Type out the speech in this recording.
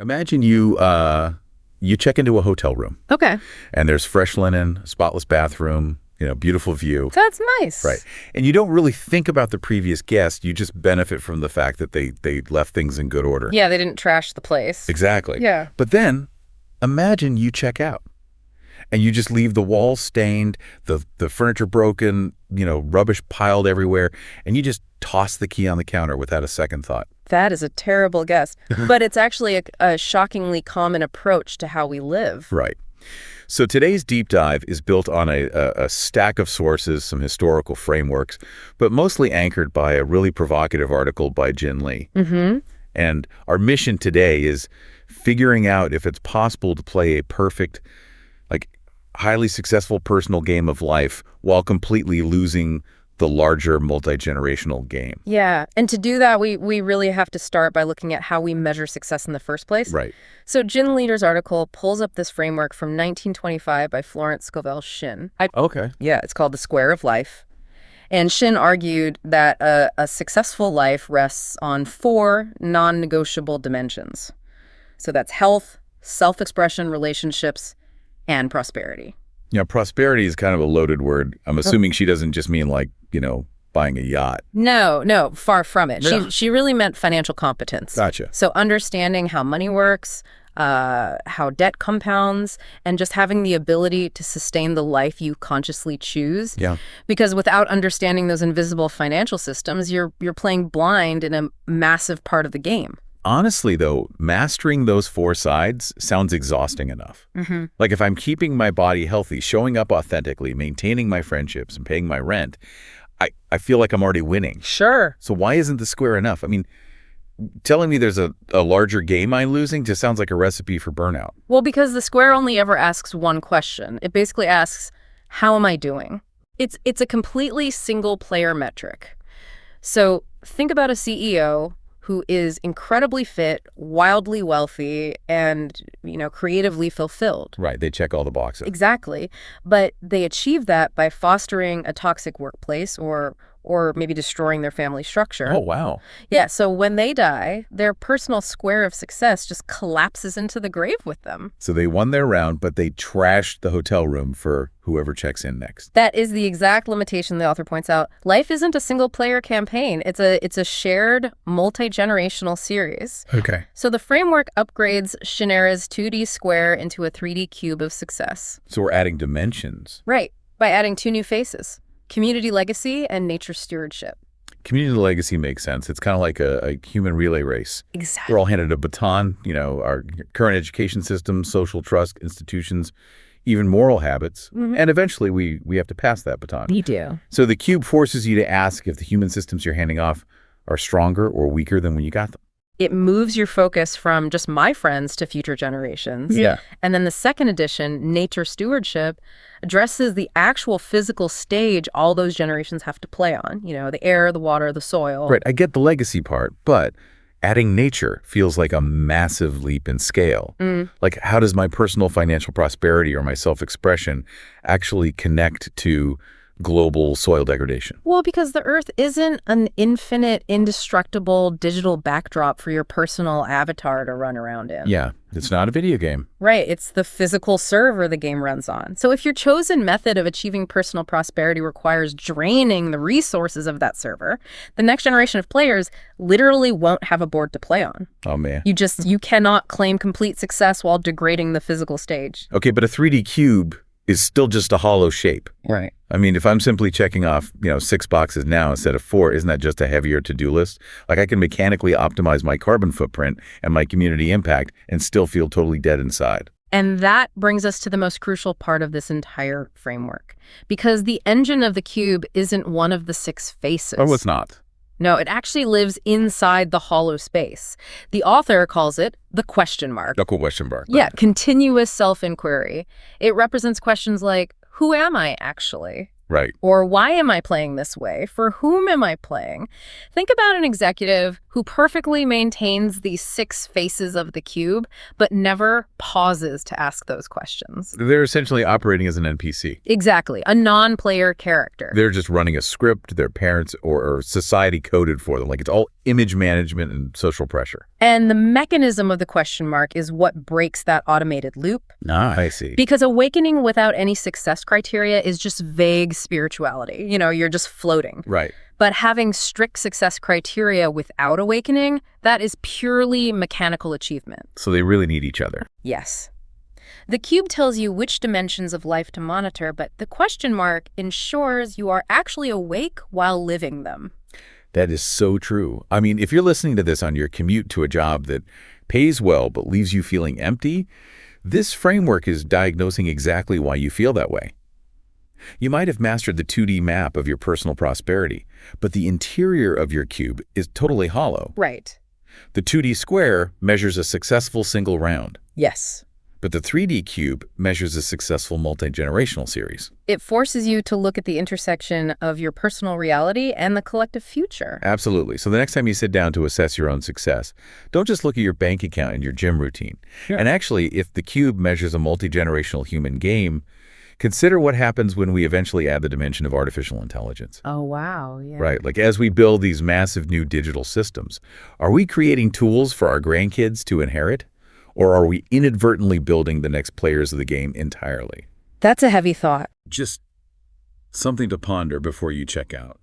Imagine you check into a hotel room. Okay. And there's fresh linen, spotless bathroom, beautiful view. That's nice. Right. And you don't really think about the previous guest. You just benefit from the fact that they left things in good order. Yeah, they didn't trash the place. Exactly. Yeah. But then imagine you check out and you just leave the walls stained, the furniture broken, rubbish piled everywhere, and you just toss the key on the counter without a second thought. That is a terrible guess. But it's actually a shockingly common approach to how we live. Right. So today's deep dive is built on a stack of sources, some historical frameworks, but mostly anchored by a really provocative article by Jin Lee. Mm-hmm. And our mission today is figuring out if it's possible to play a perfect, highly successful personal game of life while completely losing the larger multi-generational game. Yeah. And to do that, we really have to start by looking at how we measure success in the first place. Right. So Jin Leader's article pulls up this framework from 1925 by Florence, Scovel, Shinn. Okay. Yeah, it's called The Square of Life. And Shinn argued that a successful life rests on 4 non-negotiable dimensions. So that's health, self-expression, relationships, and prosperity. Yeah, prosperity is kind of a loaded word. I'm assuming she doesn't just mean buying a yacht. No, far from it. Yeah. She really meant financial competence. Gotcha. So understanding how money works, how debt compounds, and just having the ability to sustain the life you consciously choose. Yeah. Because without understanding those invisible financial systems, you're playing blind in a massive part of the game. Honestly, though, mastering those 4 sides sounds exhausting enough. Mm-hmm. If I'm keeping my body healthy, showing up authentically, maintaining my friendships, and paying my rent, I feel like I'm already winning. Sure. So why isn't the square enough? I mean, telling me there's a larger game I'm losing just sounds like a recipe for burnout. Well, because the square only ever asks one question. It basically asks, how am I doing? It's a completely single-player metric. So think about a CEO who is incredibly fit, wildly wealthy, and, creatively fulfilled. Right. They check all the boxes. Exactly. But they achieve that by fostering a toxic workplace or maybe destroying their family structure. Oh, wow. Yeah, so when they die, their personal square of success just collapses into the grave with them. So they won their round, but they trashed the hotel room for whoever checks in next. That is the exact limitation the author points out. Life isn't a single-player campaign. It's a shared, multi-generational series. Okay. So the framework upgrades Shinera's 2D square into a 3D cube of success. So we're adding dimensions. Right, by adding 2 new faces. Community legacy and nature stewardship. Community legacy makes sense. It's kind of like a human relay race. Exactly. We're all handed a baton, our current education system, social trust, institutions, even moral habits. Mm-hmm. And eventually we have to pass that baton. We do. So the cube forces you to ask if the human systems you're handing off are stronger or weaker than when you got them. It moves your focus from just my friends to future generations. Yeah. And then the second edition, Nature Stewardship, addresses the actual physical stage all those generations have to play on. The air, the water, the soil. Right. I get the legacy part, but adding nature feels like a massive leap in scale. How does my personal financial prosperity or my self-expression actually connect to global soil degradation? Well, because the Earth isn't an infinite, indestructible digital backdrop for your personal avatar to run around in. Yeah, it's not a video game. Right. It's the physical server the game runs on. So if your chosen method of achieving personal prosperity requires draining the resources of that server, the next generation of players literally won't have a board to play on. Oh, man. You cannot claim complete success while degrading the physical stage. Okay, but a 3D cube is still just a hollow shape. Right. I mean, if I'm simply checking off, 6 boxes now instead of 4, isn't that just a heavier to-do list? I can mechanically optimize my carbon footprint and my community impact and still feel totally dead inside. And that brings us to the most crucial part of this entire framework. Because the engine of the cube isn't one of the 6 faces. Oh, it's not. No, it actually lives inside the hollow space. The author calls it the question mark. The question mark. Yeah, continuous self-inquiry. It represents questions like, who am I actually? Right. Or why am I playing this way? For whom am I playing? Think about an executive who perfectly maintains these 6 faces of the cube, but never pauses to ask those questions. They're essentially operating as an NPC. Exactly. A non-player character. They're just running a script their parents or society coded for them. It's all image management and social pressure. And the mechanism of the question mark is what breaks that automated loop. I see. Because awakening without any success criteria is just vague spirituality. You're just floating. Right. But having strict success criteria without awakening, that is purely mechanical achievement. So they really need each other. Yes. The cube tells you which dimensions of life to monitor, but the question mark ensures you are actually awake while living them. That is so true. I mean, if you're listening to this on your commute to a job that pays well but leaves you feeling empty, this framework is diagnosing exactly why you feel that way. You might have mastered the 2D map of your personal prosperity, but the interior of your cube is totally hollow. Right. The 2D square measures a successful single round, Yes. but the 3D cube measures a successful multi-generational series. It forces you to look at the intersection of your personal reality and the collective future. Absolutely. So the next time you sit down to assess your own success, don't just look at your bank account and your gym routine. Sure. And actually, if the cube measures a multi-generational human game, consider what happens when we eventually add the dimension of artificial intelligence. Oh, wow. Yeah. Right. Like as we build these massive new digital systems, are we creating tools for our grandkids to inherit? Or are we inadvertently building the next players of the game entirely? That's a heavy thought. Just something to ponder before you check out.